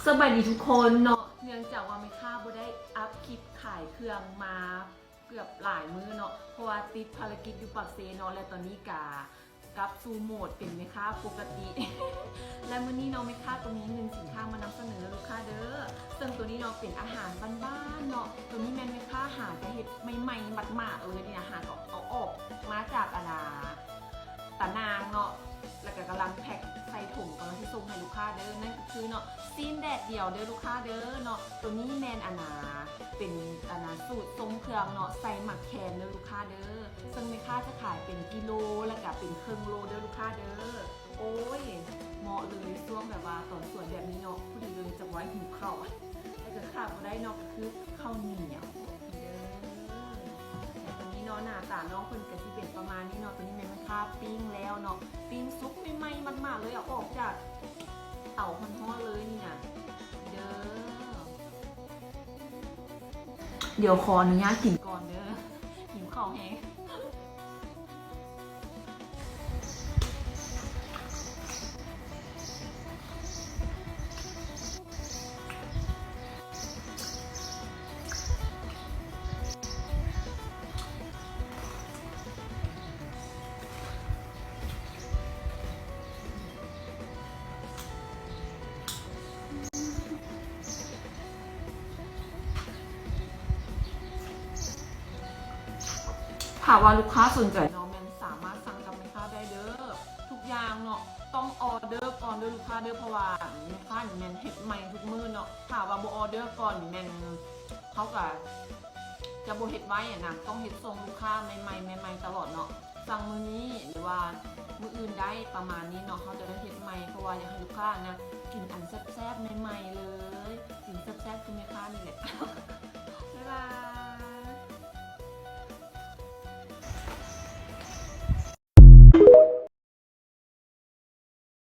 สวัสดีทุกคนเนาะเนื่องจากว่าไม่ค่าบ่ได้อัพคลิปขายเครื่องมาเกือบหลายมื้อเนาะเพราะว่าติดภารกิจอยู่ปักเซเนาะและตอนนี้กับสู่โหมดเป็นแม่ค้าปกติ และมื้อนี้เนาะแม่ค้าตัวนี้หนึ่งสินค้ามานำเสนอลูกค้าเด้อซึ่งตัวนี้เนาะเป็นอาหารบ้านๆเนาะตัวนี้แม่ค้าหาจะเฮ็ดใหม่ๆหมาดๆเลยเนี่ยหาก็เอาออกมาจากตะนางเนาะแล้วก็กำลังแพ็คใส่ถุงกำลังที่ส่งให้ลูกค้าเด้อนั่นก็คือเนาะซีนแดดเดียวเด้อลูกค้าเด้อเนาะตัวนี้แมนเป็นสูตรทรงเครื่องเนาะใส่หมักแคนเด้อลูกค้าเด้อซึ่งแม่ค้าจะขายเป็นกิโลแล้วก็เป็นครึ่งโลเด้อลูกค้าเด้อโอ้ยเหมาะเลยช่วงแบบว่าตอนสวยแบบนี้เนาะพอดีเลยจะไว้หิวข้าวแต่ก็ขาดไม่ได้เนาะก็คือข้าวเหนียวเด้อตัวนี้เนาะหน้าตาน้องคนกับที่เป็นประมาณนี้เนาะตัวนี้แม่ค้าปิ้งแล้วเนาะปิ้งซุปใหม่ๆมากๆเลยเอาออกจากเตาฮ้อนๆเลยนี่นะเด้อเดี๋ยวขออนุญาตกินก่อนเด้อหิวข้าวแห้งถามว่าลูกค้าสนใจเนาะแมนสามารถสั่งกับแม่ค้าได้เด้อทุกอย่างเนาะต้องออเดอร์ก่อนเด้อลูกค้าเด้อเพราะว่าแม่ค้านี่แมนเฮ็ดใหม่ทุกมื้อเนาะถามว่าบ่ออเดอร์ก่อนนี่แมนเขาก็จะบ่เฮ็ดไว้อะนะต้องเฮ็ดส่งลูกค้าใหม่ๆตลอดเนาะสั่งมื้อนี้หรือว่ามื้ออื่นได้ประมาณนี้เนาะเขาจะได้เฮ็ดใหม่เพราะว่าอยากให้ลูกค้านะกินอันแซ่บๆใหม่ๆเลย